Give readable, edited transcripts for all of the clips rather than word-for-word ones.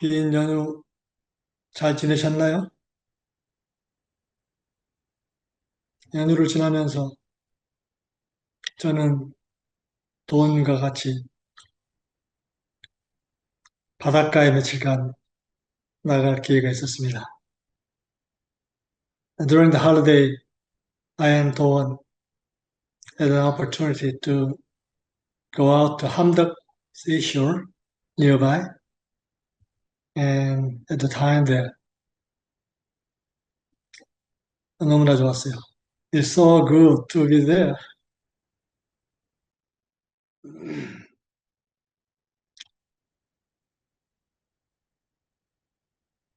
긴 연휴 잘 지내셨나요? 연휴를 지나면서 저는 돈과 같이 바닷가에 며칠간 나갈 기회가 있었습니다. During the holiday, I and Dawn had an opportunity to go out to Hamdak seashore nearby, and at the time there, 너무나 좋았어요. It's so good to be there.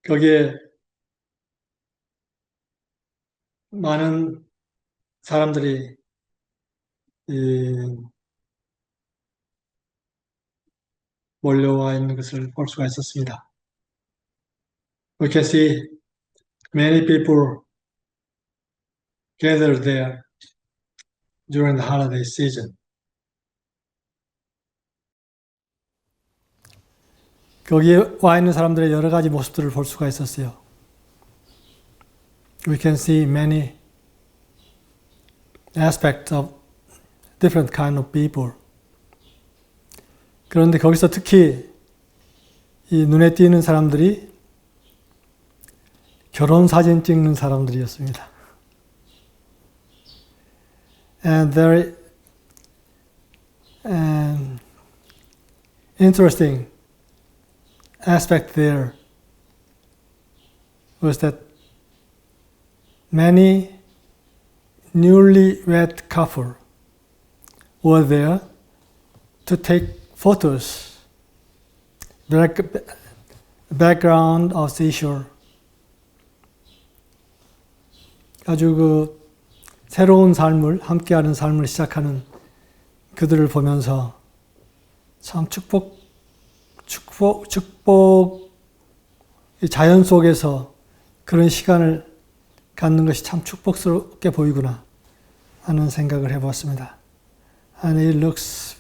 거기에 많은 사람들이 이, 몰려와 있는 것을 볼 수가 있었습니다. We can see many people gathered there during the holiday season. 거기에 와 있는 사람들의 여러 가지 모습들을 볼 수가 있었어요. We can see many aspects of different kind of people. 그런데 거기서 특히 이 눈에 띄는 사람들이 결혼 사진 찍는 사람들이었습니다. And very interesting aspect there was that many newlywed couple were there to take photos, background of seashore. 아주 그 새로운 삶을, 함께하는 삶을 시작하는 그들을 보면서 참 축복, 자연 속에서 그런 시간을 갖는 것이 참 축복스럽게 보이구나 하는 생각을 해보았습니다. And it looks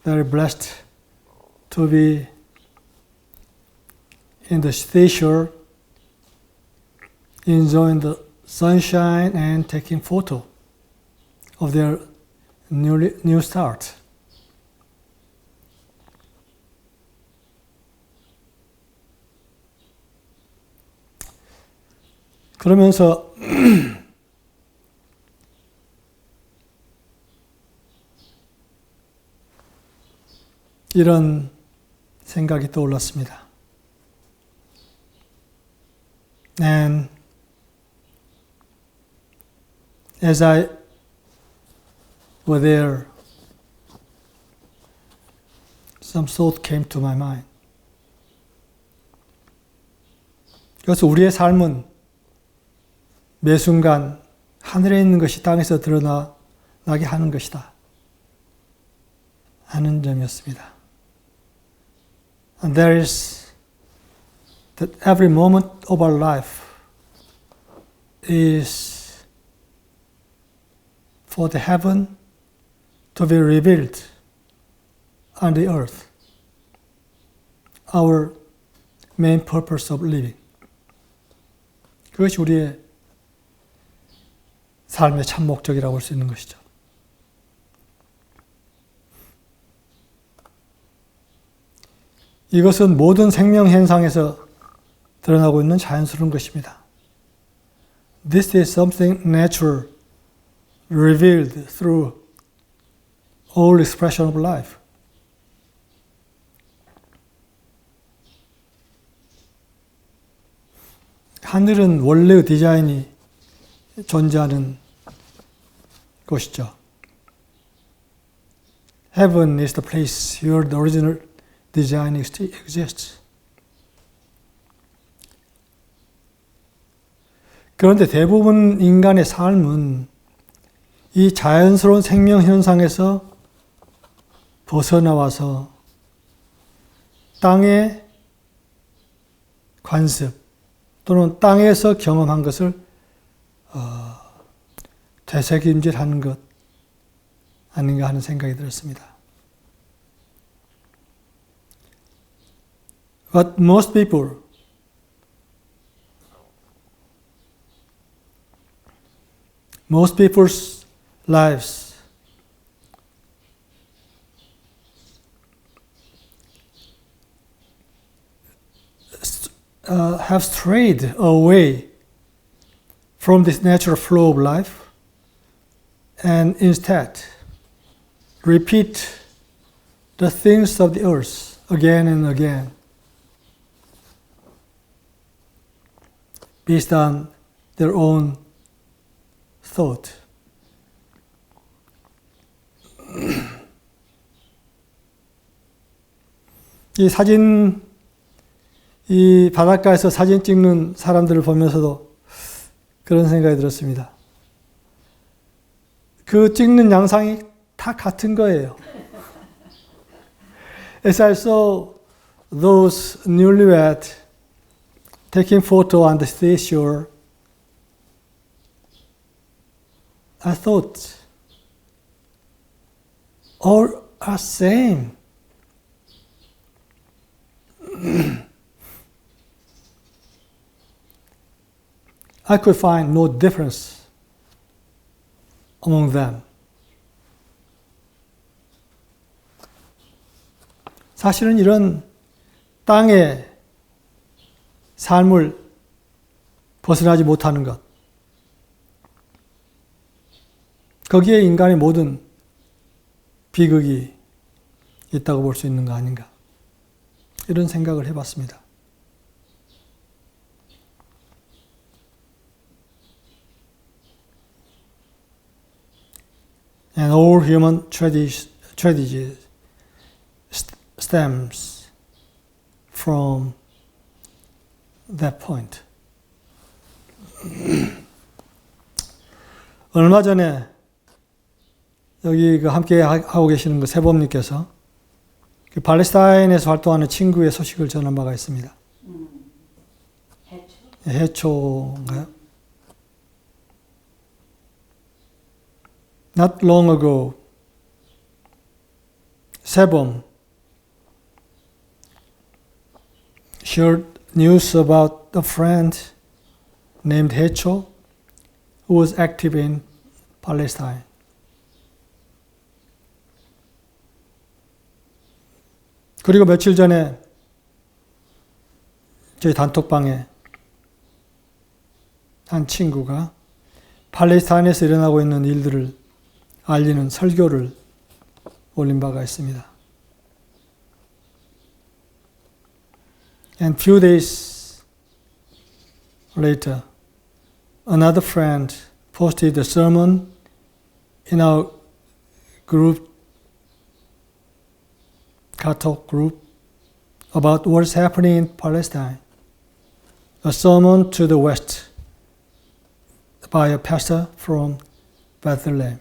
very blessed to be in the seashore, enjoying the sunshine and taking photo of their new start. 그러면서 이런 생각이 떠올랐습니다. And as I was there, some thought came to my mind. 그래서 우리의 삶은 매 순간 하늘에 있는 것이 땅에서 드러나게 하는 것이다 하는 점이었습니다. And there is that every moment of our life is for the heaven to be revealed on the earth. Our main purpose of living. 그것이 우리의 삶의 참 목적이라고 할 수 있는 것이죠. 이것은 모든 생명 현상에서 드러나고 있는 자연스러운 것입니다. This is something natural, revealed through all expression of life. 하늘은 원래의 디자인이 존재하는 곳이죠. Heaven is the place where the original design exists. 그런데 대부분 인간의 삶은 이 자연스러운 생명 현상에서 벗어나와서 땅의 관습 또는 땅에서 경험한 것을 되새김질하는 것 아닌가 하는 생각이 들었습니다. But most people's lives have strayed away from this natural flow of life and instead repeat the things of the earth again and again based on their own thought. 이 바닷가에서 사진 찍는 사람들을 보면서도 그런 생각이 들었습니다. 그 찍는 양상이 다 같은 거예요. As I saw those newlyweds taking photo on the seashore, I thought, all are same. I could find no difference among them. 사실은 이런 땅의 삶을 벗어나지 못하는 것, 거기에 인간의 모든 비극이 있다고 볼 수 있는 거 아닌가, 이런 생각을 해봤습니다. And all human tragedy stems from that point. 얼마 전에 여기 함께 하고 계시는 세범님께서 팔레스타인에서 활동하는 친구의 소식을 전한 바가 있습니다. 해초인가요? Not long ago, 세범 shared news about a friend named Hecho who was active in Palestine. 그리고 며칠 전에 저희 단톡방에 한 친구가 팔레스타인에서 일어나고 있는 일들을 알리는 설교를 올린 바가 있습니다. And few days later, another friend posted a sermon in our group, Katok group, about what's happening in Palestine. A sermon to the west by a pastor from Bethlehem.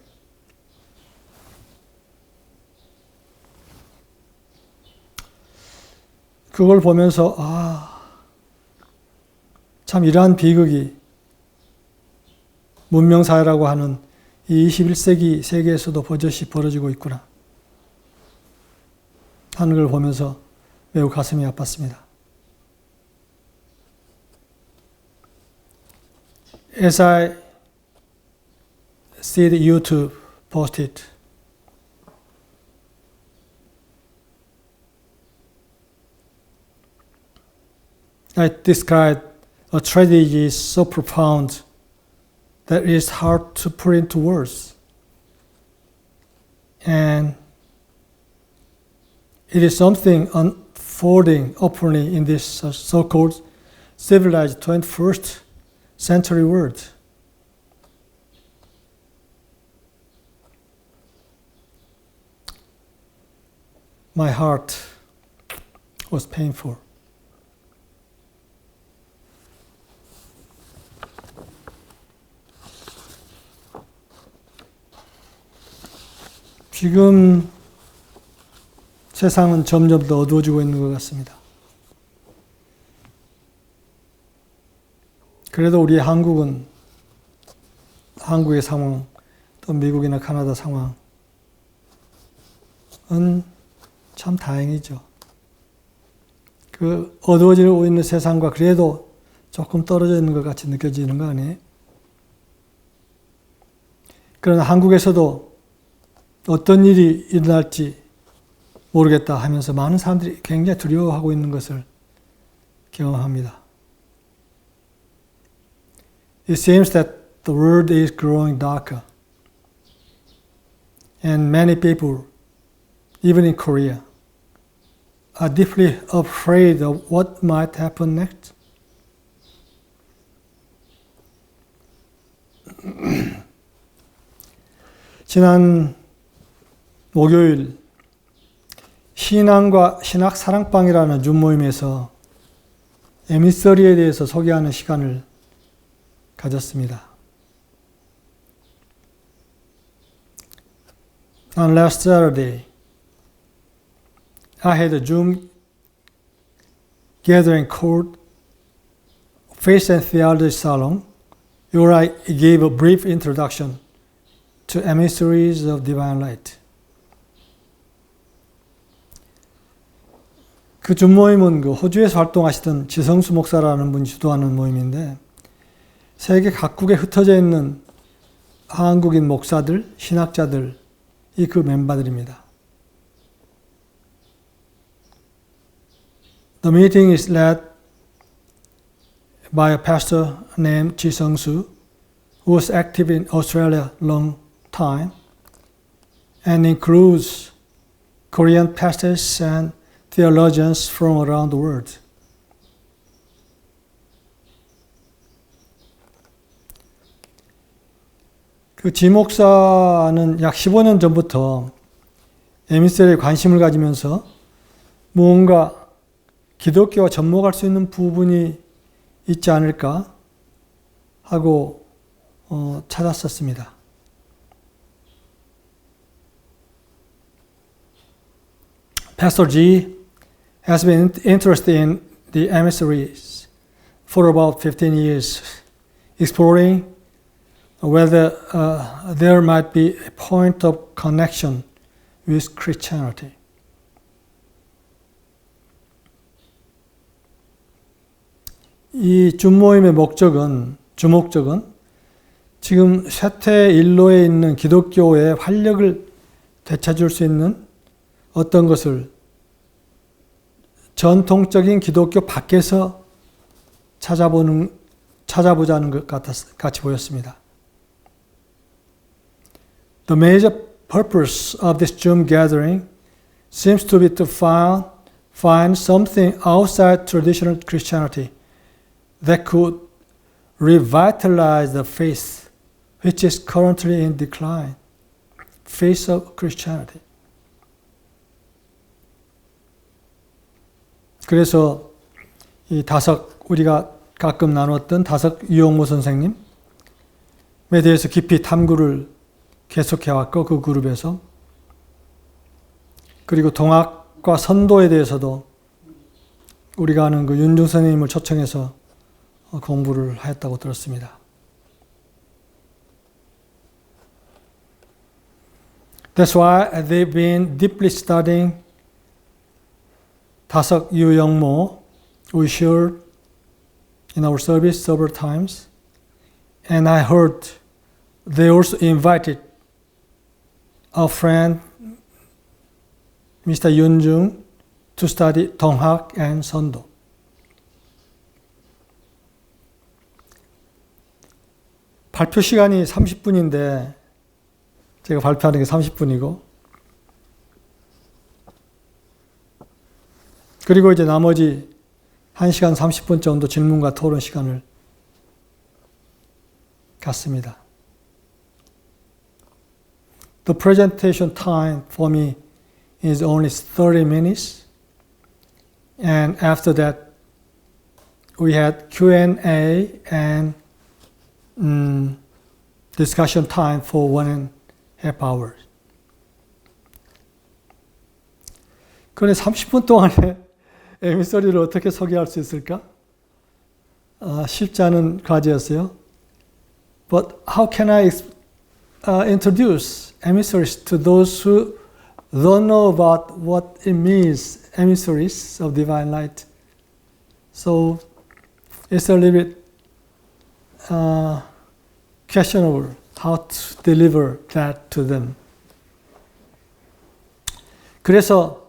그걸 보면서 참 이러한 비극이 문명사회라고 하는 이 21세기 세계에서도 버젓이 벌어지고 있구나 하는 걸 보면서 매우 가슴이 아팠습니다. As I see the YouTube posted, I described a tragedy is so profound that it is hard to put into words. And it is something unfolding openly in this so-called civilized 21st century world. My heart was painful. 지금 세상은 점점 더 어두워지고 있는 것 같습니다. 그래도 우리 한국의 상황, 또 미국이나 캐나다 상황은 참 다행이죠. 그 어두워지고 있는 세상과 그래도 조금 떨어져 있는 것 같이 느껴지는 거 아니에요? 그러나 한국에서도 어떤 일이 일어날지 모르겠다 하면서 많은 사람들이 굉장히 두려워하고 있는 것을 경험합니다. It seems that the world is growing darker. And many people, even in Korea, are deeply afraid of what might happen next. 지난 목요일 신앙과 신학 사랑방이라는 줌 모임에서 에미서리에 대해서 소개하는 시간을 가졌습니다. On last Saturday, I had a Zoom gathering called Faith and Theology Salon, where I gave a brief introduction to emissaries of divine light. 그 줌 모임은 그 호주에서 활동하시던 지성수 목사라는 분이 주도하는 모임인데 세계 각국에 흩어져 있는 한국인 목사들, 신학자들이 그 멤버들입니다. The meeting is led by a pastor named Ji Seung-soo, who was active in Australia long time, and includes Korean pastors and theologians from around the world. 그 지 목사는 약 15년 전부터 에미셀에 관심을 가지면서 무언가 기독교와 접목할 수 있는 부분이 있지 않을까 하고 찾았었습니다. Pastor G has been interested in the emissaries for about 15 years, exploring whether there might be a point of connection with Christianity. 이 줌모임의 주목적은 지금 쇠퇴 일로에 있는 기독교의 활력을 되찾을 수 있는 어떤 것을 전통적인 기독교 밖에서 찾아보자는 것 같이 보였습니다. The major purpose of this Zoom gathering seems to be to find something outside traditional Christianity that could revitalize the faith which is currently in decline, faith of Christianity. 그래서 이 우리가 가끔 나눴던 다석 유영모 선생님에 대해서 깊이 탐구를 계속해왔고 그 그룹에서 그리고 동학과 선도에 대해서도 우리가 아는 그 윤중 선생님을 초청해서 공부를 하였다고 들었습니다. That's why they've been deeply studying 다석 유영모. We shared in our service several times, and I heard they also invited a friend, Mr. Yun Jung, to study 동학 and 선도. 발표 시간이 30분인데 제가 발표하는 게 30분이고 그리고 이제 나머지 1시간 30분 정도 질문과 토론 시간을 갖습니다. The presentation time for me is only 30 minutes, and after that we had Q&A and discussion time for 1.5 hours. 그런데 30분 동안에 에미서리를 어떻게 소개할 수 있을까? 쉽지 않은 과제였어요. But how can I introduce emissaries to those who don't know about what it means, emissaries of divine light, So it's a little bit questionable how to deliver that to them. 그래서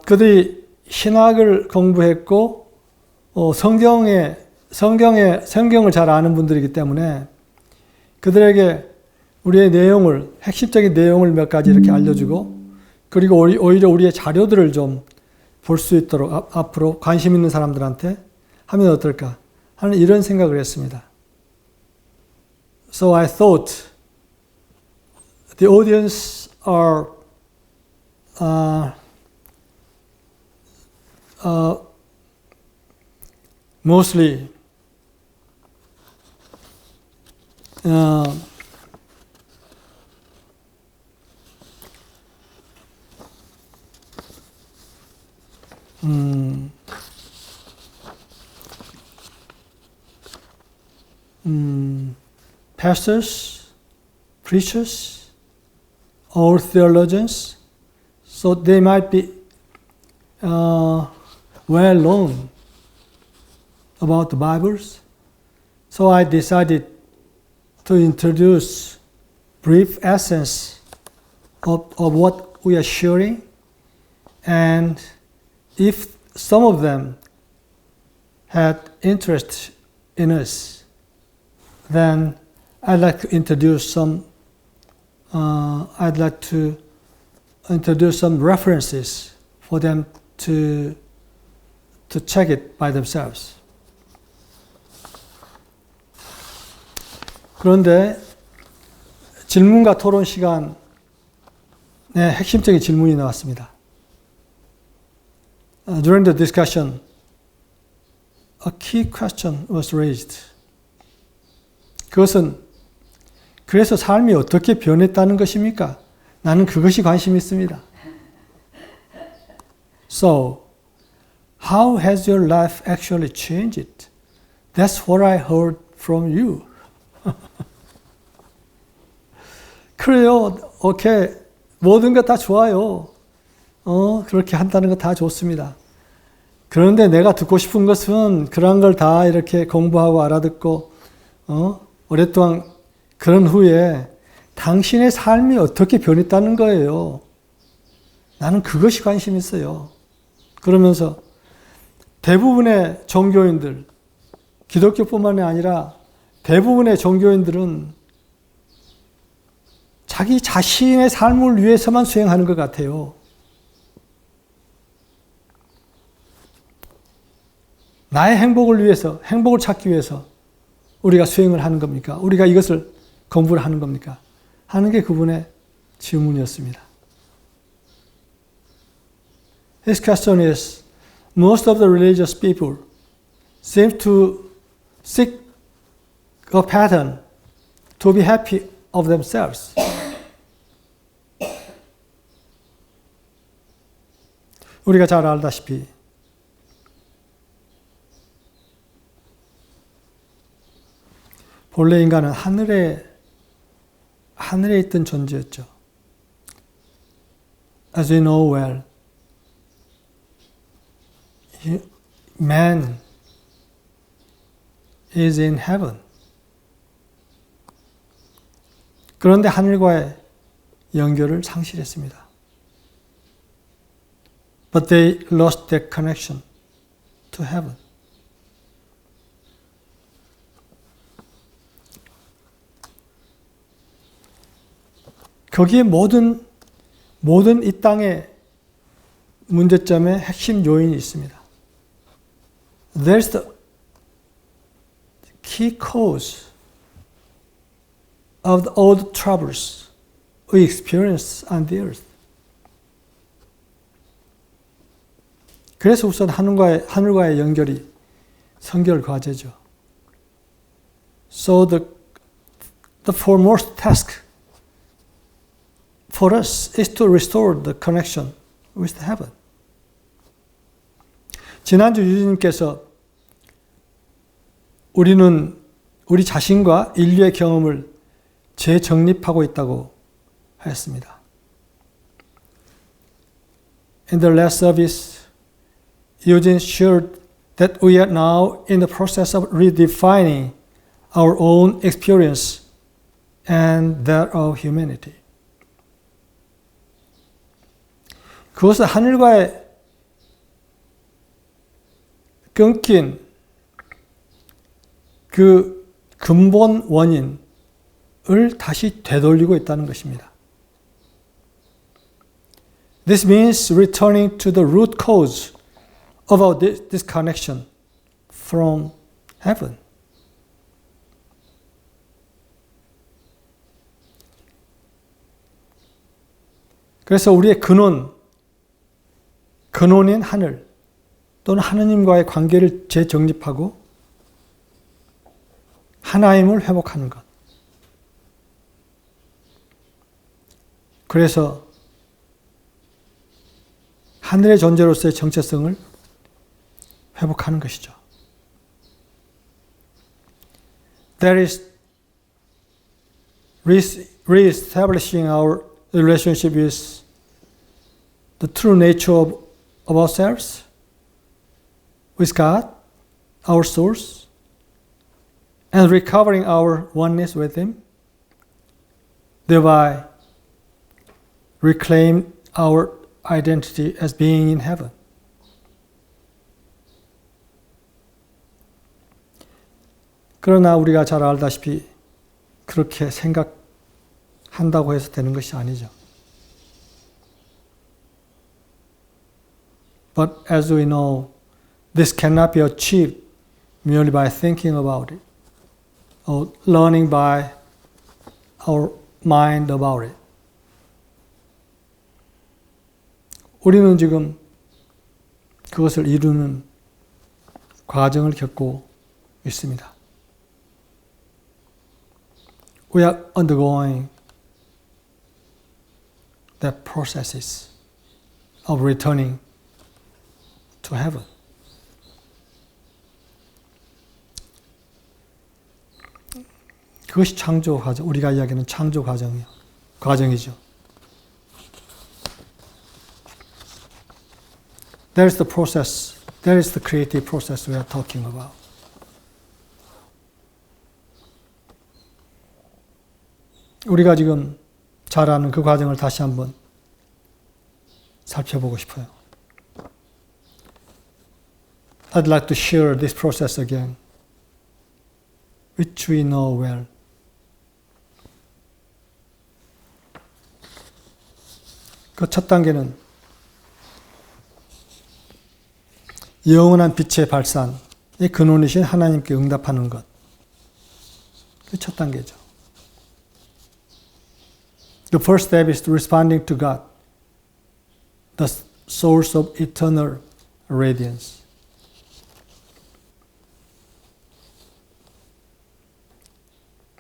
그들이 신학을 공부했고 성경을 잘 아는 분들이기 때문에 그들에게 우리의 내용을, 핵심적인 내용을 몇 가지 이렇게 알려주고, 그리고 오히려 우리의 자료들을 좀 볼 수 있도록 앞으로 관심 있는 사람들한테 하면 어떨까 하는 이런 생각을 했습니다. So I thought the audience are mostly pastors, preachers, or theologians, so they might be well known about the Bibles. So I decided to introduce brief essence of what we are sharing, and if some of them had interest in us, then I'd like to introduce some references for them to check it by themselves. 그런데 질문과 토론 시간에 핵심적인 질문이 나왔습니다. During the discussion, a key question was raised. 그것은 그래서 삶이 어떻게 변했다는 것입니까? 나는 그것이 관심이 있습니다. So, how has your life actually changed? That's what I heard from you. 그래요. 오케이. 모든 것 다 좋아요. 그렇게 한다는 거 다 좋습니다. 그런데 내가 듣고 싶은 것은 그런 걸 다 이렇게 공부하고 알아듣고, 오랫동안 그런 후에 당신의 삶이 어떻게 변했다는 거예요. 나는 그것이 관심 있어요. 그러면서 대부분의 종교인들, 기독교뿐만이 아니라 대부분의 종교인들은 자기 자신의 삶을 위해서만 수행하는 것 같아요. 나의 행복을 위해서, 행복을 찾기 위해서 우리가 수행을 하는 겁니까? 우리가 이것을 공부를 하는 겁니까? 하는 게 그분의 질문이었습니다. His question is, most of the religious people seem to seek a pattern to be happy of themselves. 우리가 잘 알다시피 본래 인간은 하늘에 있던 존재였죠. As we know well, man is in heaven. 그런데 하늘과의 연결을 상실했습니다. But they lost their connection to heaven. 거기에 모든 이 땅의 문제점의 핵심 요인이 있습니다. There's the key cause of all the troubles we experience on the earth. 그래서 우선 하늘과의 연결이 선결 과제죠. So the foremost task for us is to restore the connection with heaven. 지난주 유진님께서 우리는 우리 자신과 인류의 경험을 재정립하고 있다고 하였습니다. In the last service, Eugene shared that we are now in the process of redefining our own experience and that of humanity. 그것은 하늘과의 끊긴 그 근본 원인을 다시 되돌리고 있다는 것입니다. This means returning to the root cause of our disconnection from heaven. 그래서 우리의 근원인 하늘 또는 하느님과의 관계를 재정립하고 하나임을 회복하는 것. 그래서 하늘의 존재로서의 정체성을 회복하는 것이죠. That is re-establishing our relationship with the true nature of ourselves, with God, our source, and recovering our oneness with Him, thereby reclaim our identity as being in heaven. 그러나 우리가 잘 알다시피 그렇게 생각한다고 해서 되는 것이 아니죠. But as we know, this cannot be achieved merely by thinking about it or learning by our mind about it. 우리는 지금 그것을 이루는 과정을 겪고 있습니다. We are undergoing the processes of returning to heaven. 그것이 창조 과정, 우리가 이야기하는 창조 과정이죠. That is the process, that is the creative process we are talking about. 우리가 지금 잘 아는 그 과정을 다시 한번 살펴보고 싶어요. I'd like to share this process again, which we know well. 그 첫 단계는 영원한 빛의 발산의 근원이신 하나님께 응답하는 것. 그 첫 단계죠. The first step is responding to God, the source of eternal radiance.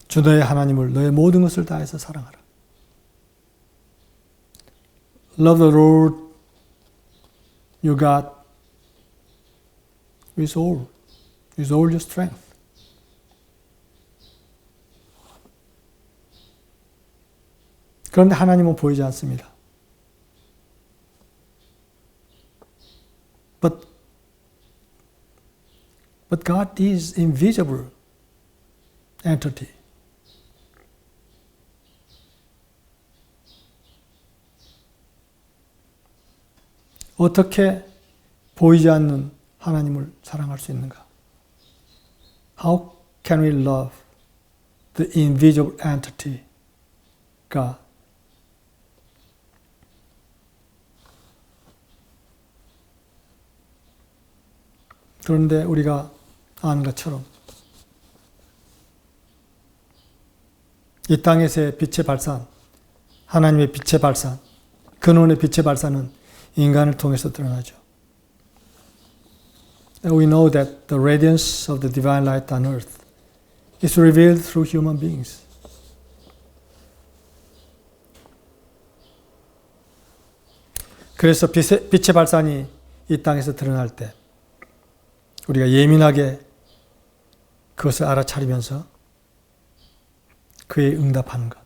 주 너의 하나님을 너의 모든 것을 다해서 사랑하라. Love the Lord your God with all your strength. 그런데 하나님은 보이지 않습니다. But God is invisible entity. 어떻게 보이지 않는 하나님을 사랑할 수 있는가? How can we love the invisible entity, God? 그런데 우리가 아는 것처럼 이 땅에서의 빛의 발산, 하나님의 빛의 발산, 근원의 빛의 발산은 인간을 통해서 드러나죠. And we know that the radiance of the divine light on earth is revealed through human beings. 그래서 빛의 발산이 이 땅에서 드러날 때 우리가 예민하게 그것을 알아차리면서 그에 응답하는 것.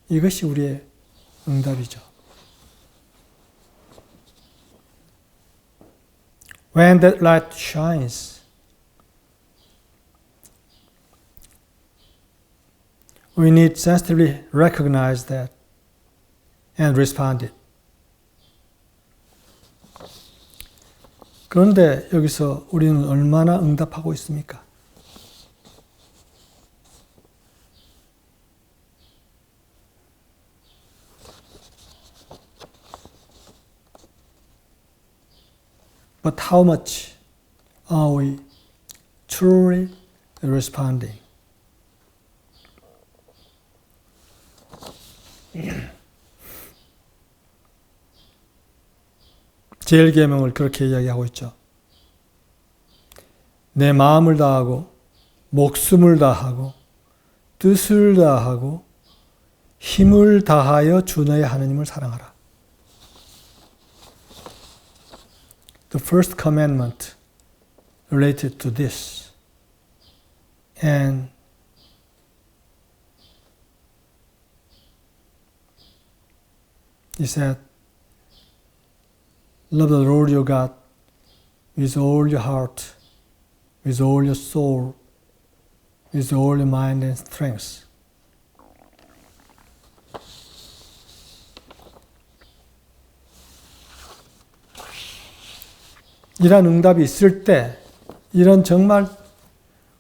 이것이 우리의 응답이죠. When that light shines, we need sensitively recognize that and respond it. 그런데 여기서 우리는 얼마나 응답하고 있습니까? But how much are we truly responding? 제1계명을 그렇게 이야기하고 있죠. 내 마음을 다하고 목숨을 다하고 뜻을 다하고 힘을 다하여 주 너의 하나님을 사랑하라. The first commandment related to this. And he said, love the Lord your God with all your heart, with all your soul, with all your mind and strength. 이런 응답이 있을 때, 이런 정말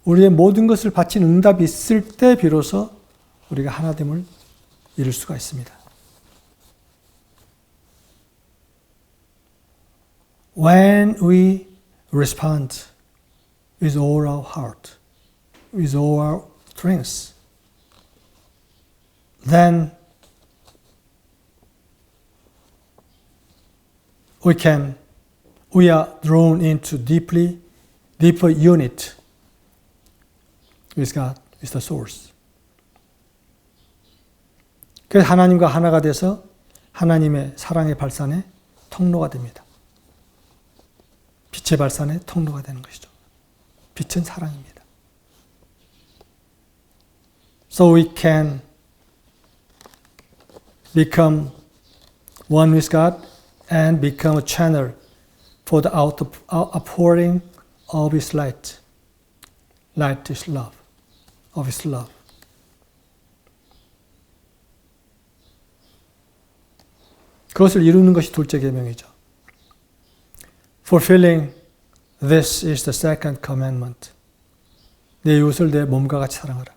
우리의 모든 것을 바친 응답이 있을 때 비로소 우리가 하나됨을 이룰 수가 있습니다. When we respond with all our heart, with all our strength, then we are drawn into deeper unit with God, with the source. 그래서 하나님과 하나가 돼서 하나님의 사랑의 발산의 통로가 됩니다. 빛의 발산의 통로가 되는 것이죠. 빛은 사랑입니다. So we can become one with God and become a channel for the outpouring of His light. Light is love, of His love. 그것을 이루는 것이 둘째 계명이죠. Fulfilling this is the second commandment. 내 이웃을 내 몸과 같이 사랑하라.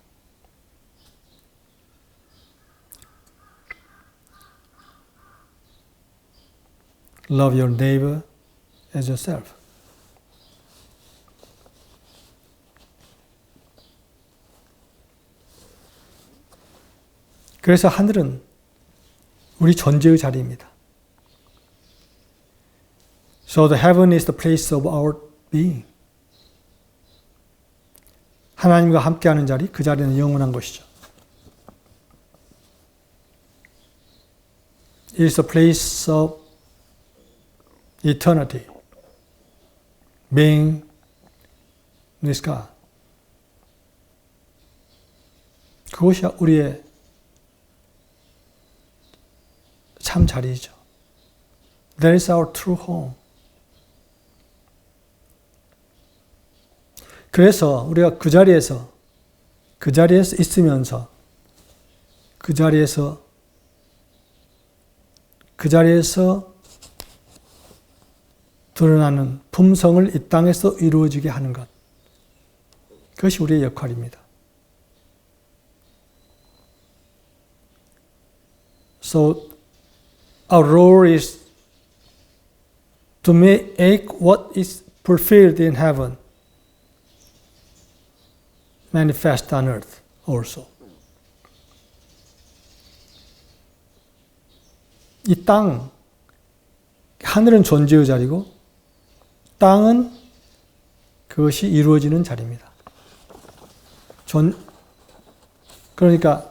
Love your neighbor as yourself. 그래서 하늘은 우리 존재의 자리입니다. So the heaven is the place of our being. 하나님과 함께하는 자리, 그 자리는 영원한 것이죠. It is a place of eternity. Being with God. 그것이 우리의 참 자리이죠. That is our true home. 그래서 우리가 그 자리에서 있으면서 그 자리에서 드러나는 품성을 이 땅에서 이루어지게 하는 것. 그것이 우리의 역할입니다. So our role is to make what is fulfilled in heaven manifest on earth also. 이 땅, 하늘은 존재의 자리고 땅은 그것이 이루어지는 자리입니다. 그러니까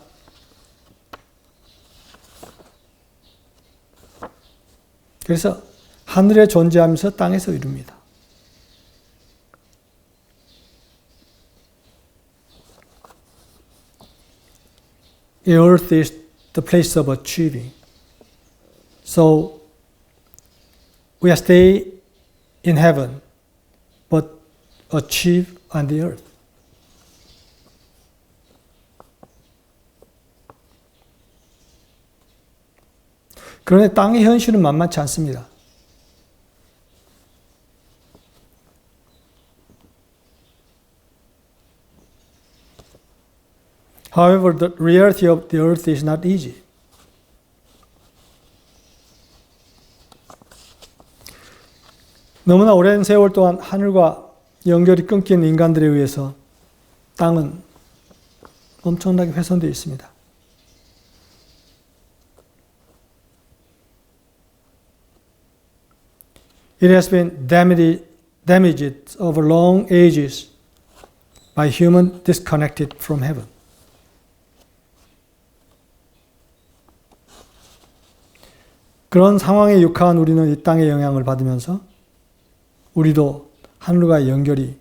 그래서 하늘에 존재하면서 땅에서 이룹니다. The earth is the place of achieving. So we are stay in heaven achieve on the earth. 그런데 땅의 현실은 만만치 않습니다. However, the reality of the earth is not easy. 너무나 오랜 세월 동안 하늘과 연결이 끊긴 인간들에 의해서 땅은 엄청나게 훼손되어 있습니다. It has been damaged over long ages by human disconnected from heaven. 그런 상황에 육화한 우리는 이 땅의 영향을 받으면서 우리도 하늘과의 연결이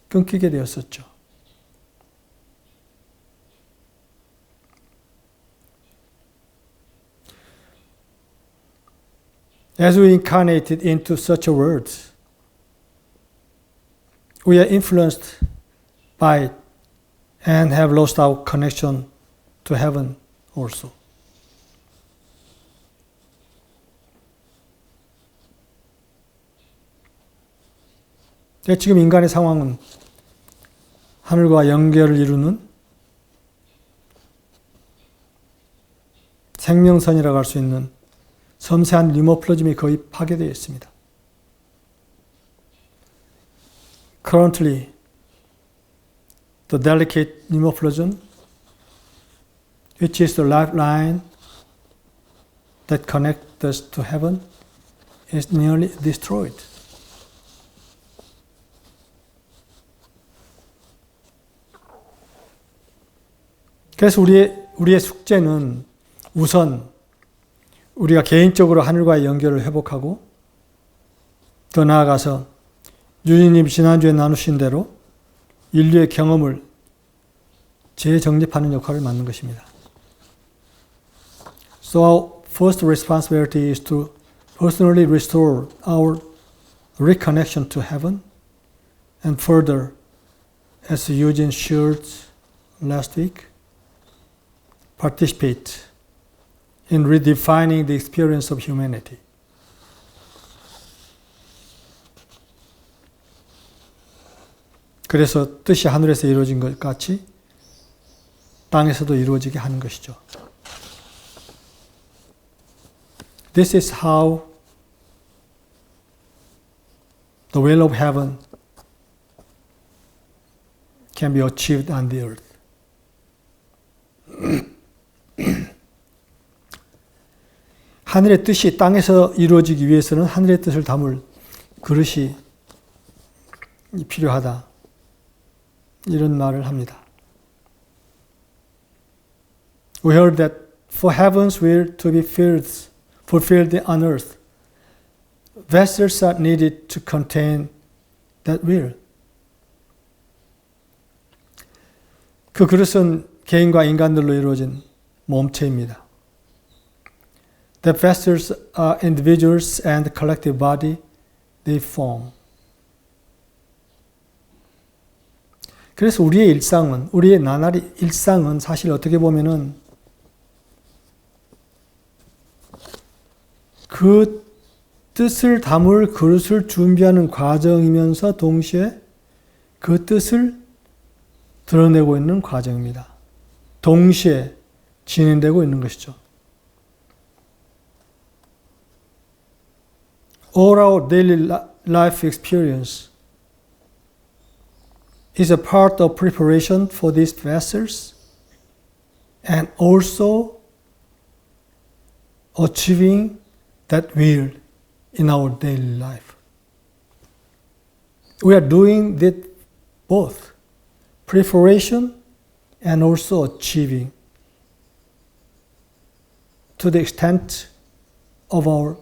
끊기게 되었었죠. As we incarnated into such a world, we are influenced by it and have lost our connection to heaven also. 지금 인간의 상황은 하늘과 연결을 이루는 생명선이라고 할 수 있는 섬세한 리모플러즘이 거의 파괴되어 있습니다. Currently, the delicate pneumoplasm, which is the lifeline that connects us to heaven, is nearly destroyed. 그래서 우리의 숙제는 우선 우리가 개인적으로 하늘과의 연결을 회복하고 더 나아가서 유진님 지난주에 나누신 대로 인류의 경험을 재정립하는 역할을 맡는 것입니다. So our first responsibility is to personally restore our reconnection to heaven and further, as Eugene shared last week, participate in redefining the experience of humanity. 그래서 뜻이 하늘에서 이루어진 것 같이 땅에서도 이루어지게 하는 것이죠. This is how the will of heaven can be achieved on the earth. 하늘의 뜻이 땅에서 이루어지기 위해서는 하늘의 뜻을 담을 그릇이 필요하다. 이런 말을 합니다. We heard that for heaven's will to be fulfilled on earth, vessels are needed to contain that will. 그 그릇은 개인과 인간들로 이루어진 몸체입니다. The vessels are individuals and the collective body they form. 그래서 우리의 일상은, 우리의 나날이 일상은 사실 어떻게 보면은 그 뜻을 담을 그릇을 준비하는 과정이면서 동시에 그 뜻을 드러내고 있는 과정입니다. 동시에 진행되고 있는 것이죠. All our daily life experience is a part of preparation for these vessels and also achieving that will in our daily life. We are doing that both, preparation and also achieving to the extent of our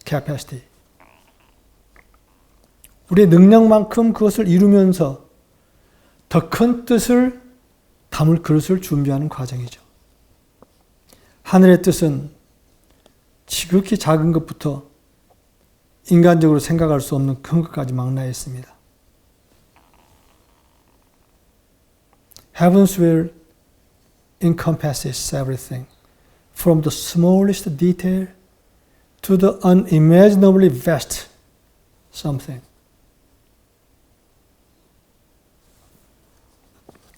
capacity. 우리의 능력만큼 그것을 이루면서 더 큰 뜻을 담을 그릇을 준비하는 과정이죠. 하늘의 뜻은 지극히 작은 것부터 인간적으로 생각할 수 없는 큰 것까지 망라해 있습니다. Heaven's will encompasses everything, from the smallest detail to the unimaginably vast something.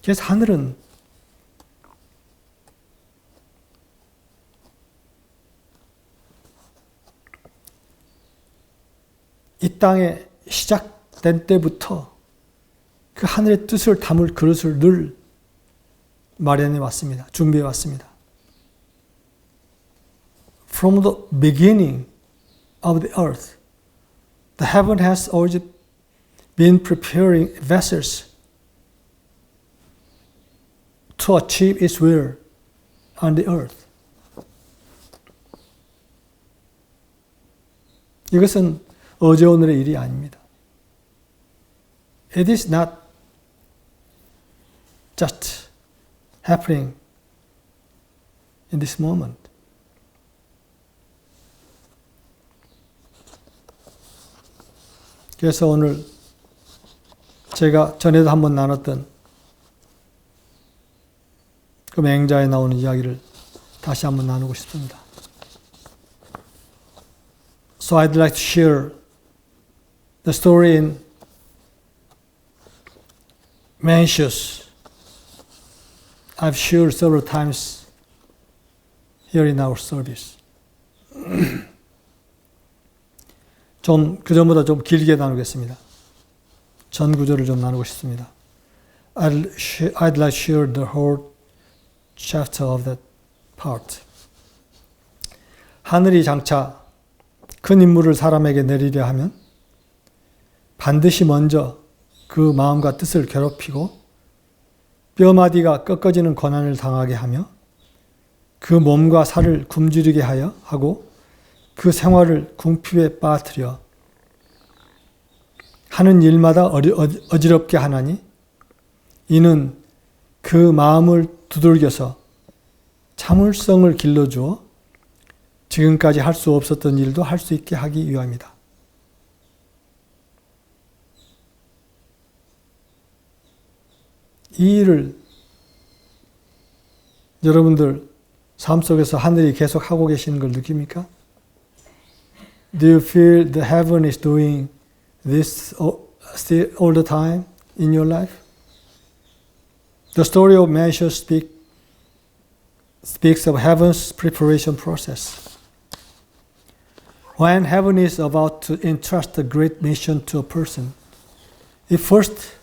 그래서 하늘은 이 땅에 시작된 때부터 그 하늘의 뜻을 담을 그릇을 늘 마련해 왔습니다. 준비해 왔습니다. From the beginning of the earth, the heaven has always been preparing vessels to achieve its will on the earth. 이것은 어제 오늘의 일이 아닙니다. It is not just happening in this moment. 그래서 오늘 제가 전에도 한번 나눴던 그 맹자에 나오는 이야기를 다시 한번 나누고 싶습니다. So I'd like to share the story in Mencius. I've shared several times here in our service. 좀 그전보다 좀 길게 나누겠습니다. 전 구절을 좀 나누고 싶습니다. I'd like to share the whole chapter of that part. 하늘이 장차 큰 임무를 사람에게 내리려 하면 반드시 먼저 그 마음과 뜻을 괴롭히고 뼈마디가 꺾어지는 고난을 당하게 하며 그 몸과 살을 굶주리게 하고 그 생활을 궁핍에 빠뜨려 하는 일마다 어지럽게 하나니 이는 그 마음을 두들겨서 참을성을 길러주어 지금까지 할 수 없었던 일도 할 수 있게 하기 위함이다. 이 일을 여러분들 삶 속에서 하늘이 계속 하고 계시는 걸 느낍니까? Do you feel the heaven is doing this all the time in your life? The story of Mencius speaks of heaven's preparation process. When heaven is about to entrust a great mission to a person, it first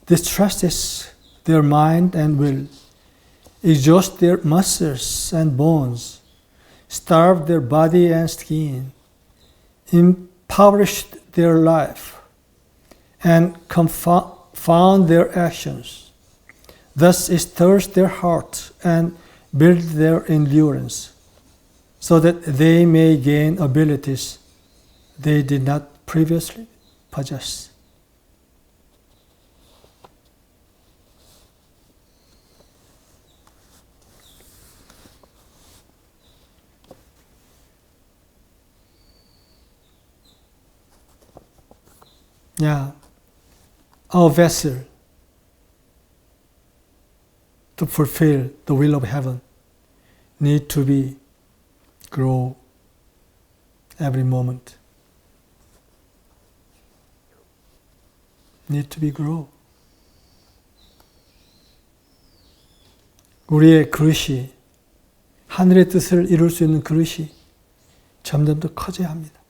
distresses their mind and will, exhaust their muscles and bones, starve their body and skin, impoverish their life, and confound their actions. Thus it stirs their heart and builds their endurance, so that they may gain abilities they did not previously possess. Yeah, our vessel to fulfill the will of heaven need to be grow every moment. Need to be grow. 우리의 그릇이 하늘의 뜻을 이룰 수 있는 그릇이 점점 더 커져야 합니다.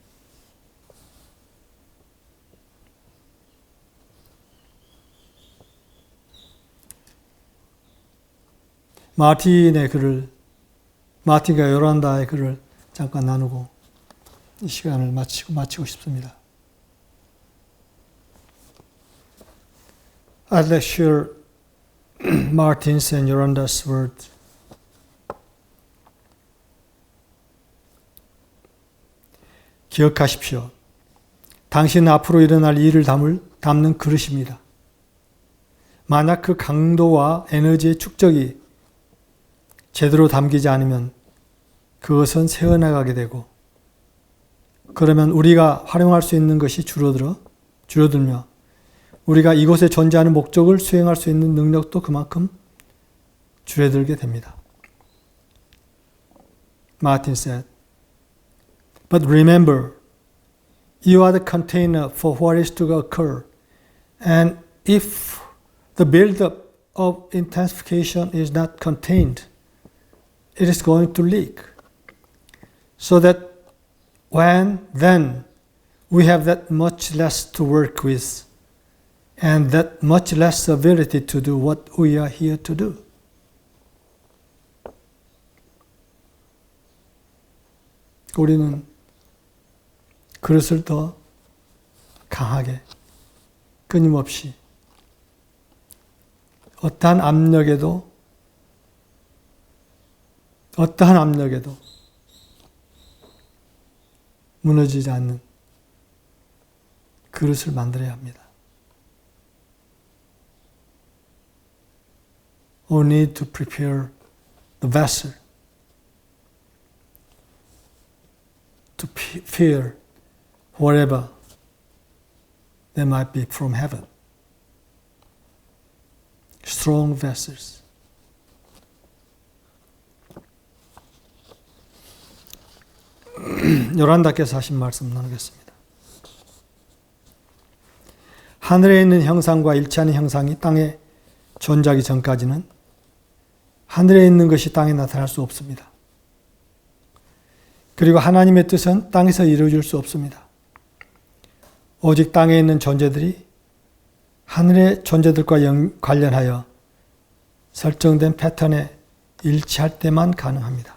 마틴과 요란다의 글을 잠깐 나누고 이 시간을 마치고 싶습니다. I'd like to share Martin's and Yolanda's words. 기억하십시오. 당신은 앞으로 일어날 일을 담는 그릇입니다. 만약 그 강도와 에너지의 축적이 제대로 담기지 않으면 그것은 새어나가게 되고, 그러면 우리가 활용할 수 있는 것이 줄어들며 우리가 이곳에 존재하는 목적을 수행할 수 있는 능력도 그만큼 줄어들게 됩니다. Martin said, "But remember, you are the container for what is to occur, and if the build-up of intensification is not contained, it is going to leak. So that then we have that much less to work with, and that much less ability to do what we are here to do." 우리는 그릇을 더 강하게, 끊임없이 어떠한 압력에도 무너지지 않는 그릇을 만들어야 합니다. We need to prepare the vessel to fear whatever there might be from heaven. Strong vessels. 요란다께서 하신 말씀 나누겠습니다. 하늘에 있는 형상과 일치하는 형상이 땅에 존재하기 전까지는 하늘에 있는 것이 땅에 나타날 수 없습니다. 그리고 하나님의 뜻은 땅에서 이루어질 수 없습니다. 오직 땅에 있는 존재들이 하늘의 존재들과 관련하여 설정된 패턴에 일치할 때만 가능합니다.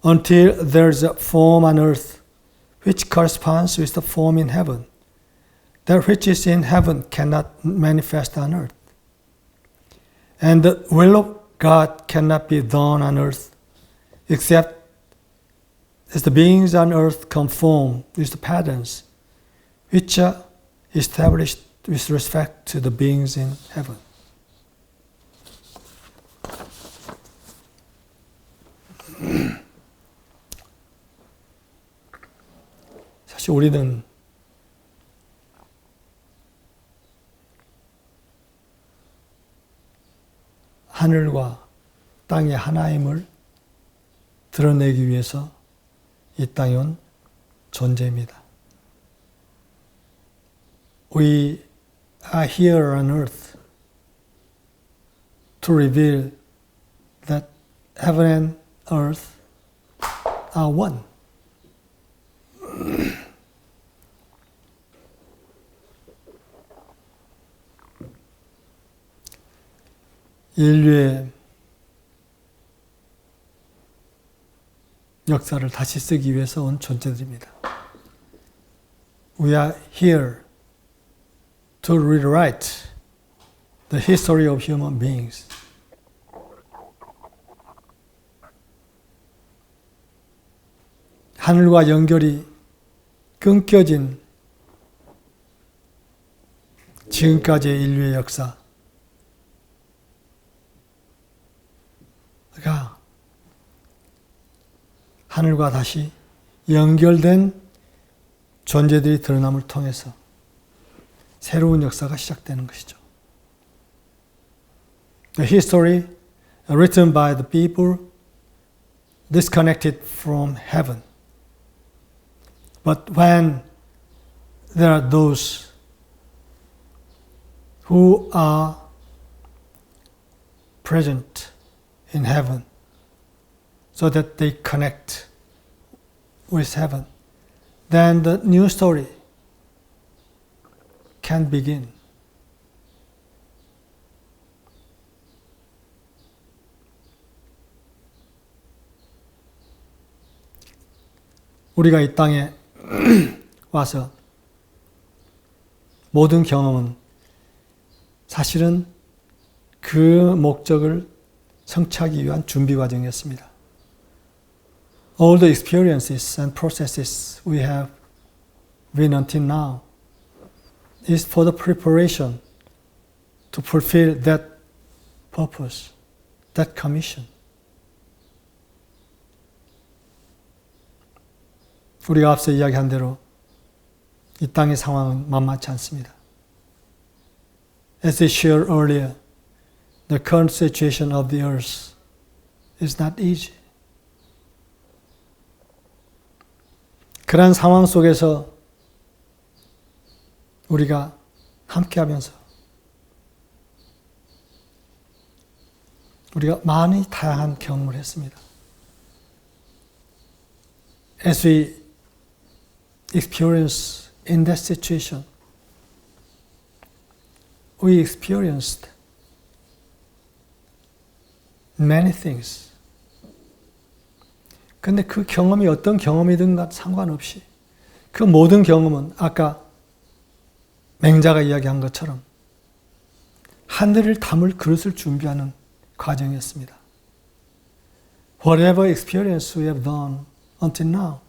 Until there is a form on earth which corresponds with the form in heaven, that which is in heaven cannot manifest on earth. And the will of God cannot be done on earth except as the beings on earth conform with the patterns which are established with respect to the beings in heaven. 사실 우리는 하늘과 땅의 하나임을 드러내기 위해서 이 땅에 온 존재입니다. We are here on earth to reveal that heaven and earth are one. 인류의 역사를 다시 쓰기 위해서 온 존재들입니다. We are here to rewrite the history of human beings. 하늘과 연결이 끊겨진 지금까지의 인류의 역사가 하늘과 다시 연결된 존재들이 드러남을 통해서 새로운 역사가 시작되는 것이죠. The history written by the people disconnected from heaven. But when there are those who are present in heaven so that they connect with heaven, then the new story can begin. 우리가 이 땅에 와서 모든 경험은 사실은 그 목적을 성취하기 위한 준비 과정이었습니다. All the experiences and processes we have been until now is for the preparation to fulfill that purpose, that commission. 우리가 앞서 이야기한 대로 이 땅의 상황은 만만치 않습니다. As I shared earlier, the current situation of the earth is not easy. 그런 상황 속에서 우리가 함께하면서 우리가 많이 다양한 경험을 했습니다. As we experience in that situation, we experienced many things. 근데 그 경험이 어떤 경험이든 상관없이 그 모든 경험은 아까 맹자가 이야기한 것처럼 하늘을 담을 그릇을 준비하는 과정이었습니다. Whatever experience we have done until now,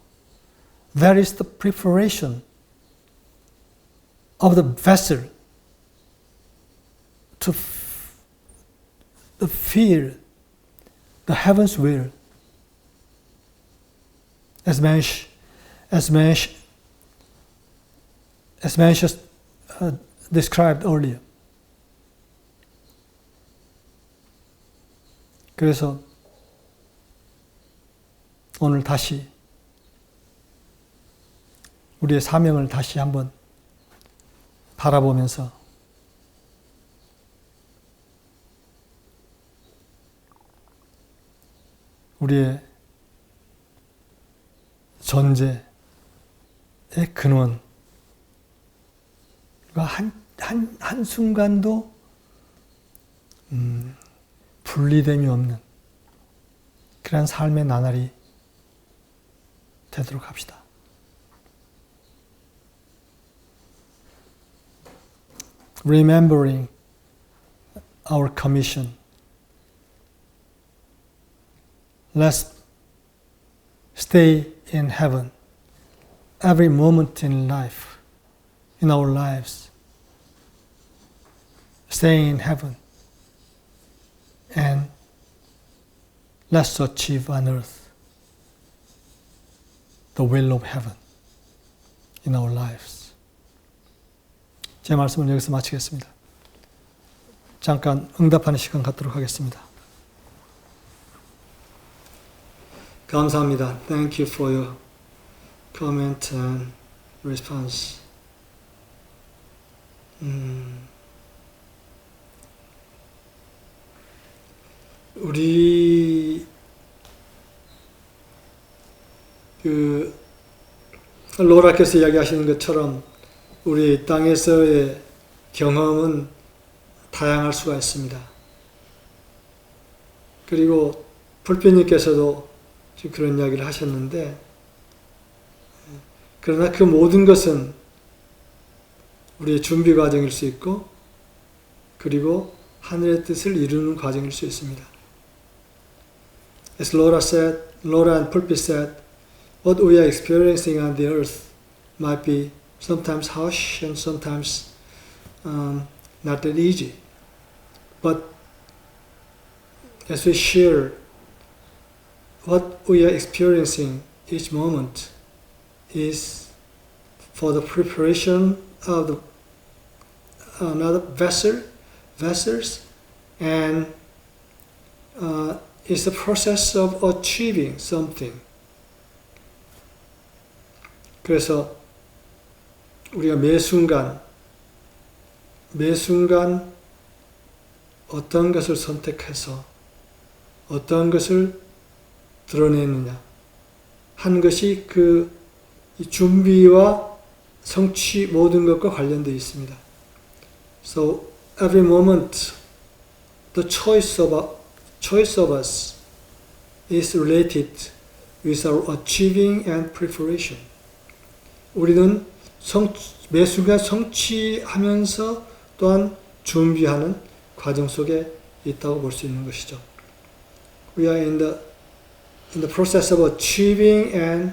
that is the preparation of the vessel to feel the heaven's will, as Mencius described earlier. 그래서 오늘 다시 우리의 사명을 다시 한번 바라보면서 우리의 존재의 근원과 한순간도 분리됨이 없는 그런 삶의 나날이 되도록 합시다. Remembering our commission, let's stay in heaven every moment in life, in our lives, staying in heaven, and let's achieve on earth the will of heaven in our lives. 제 말씀을 여기서 마치겠습니다. 잠깐 응답하는 시간 갖도록 하겠습니다. 감사합니다. Thank you for your comment and response. 우리 로라께서 이야기하시는 것처럼 우리 땅에서의 경험은 다양할 수가 있습니다. 그리고 불빛님께서도 지금 그런 이야기를 하셨는데, 그러나 그 모든 것은 우리의 준비 과정일 수 있고, 그리고 하늘의 뜻을 이루는 과정일 수 있습니다. As Laura and Pulpit said, what we are experiencing on the earth might be sometimes harsh and sometimes not that easy. But as we share what we are experiencing each moment is for the preparation of another vessels, and it's the process of achieving something. 그래서 우리가 매 순간 어떤 것을 선택해서 어떤 것을 드러내느냐 한 것이 그 준비와 성취 모든 것과 관련되어 있습니다. So every moment the choice of us is related with our achieving and preparation. 우리는 매 순간 성취하면서 또한 준비하는 과정 속에 있다고 볼 수 있는 것이죠. We are in the process of achieving and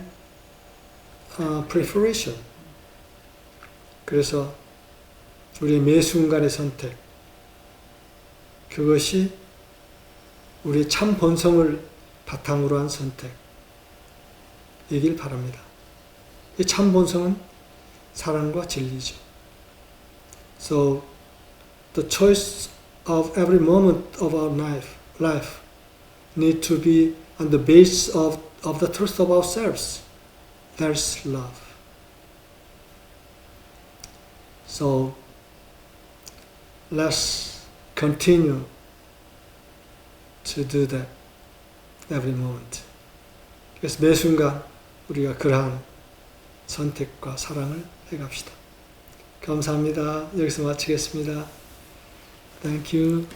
preparation. 그래서 우리의 매 순간의 선택, 그것이 우리의 참 본성을 바탕으로 한 선택이길 바랍니다. 이 참 본성은 사랑과 진리죠. So the choice of every moment of our life need to be on the basis of the truth of ourselves. There's love. So let's continue to do that every moment. 그래서 매 순간 우리가 그러한 선택과 사랑을 해갑시다. 감사합니다. 여기서 마치겠습니다. Thank you.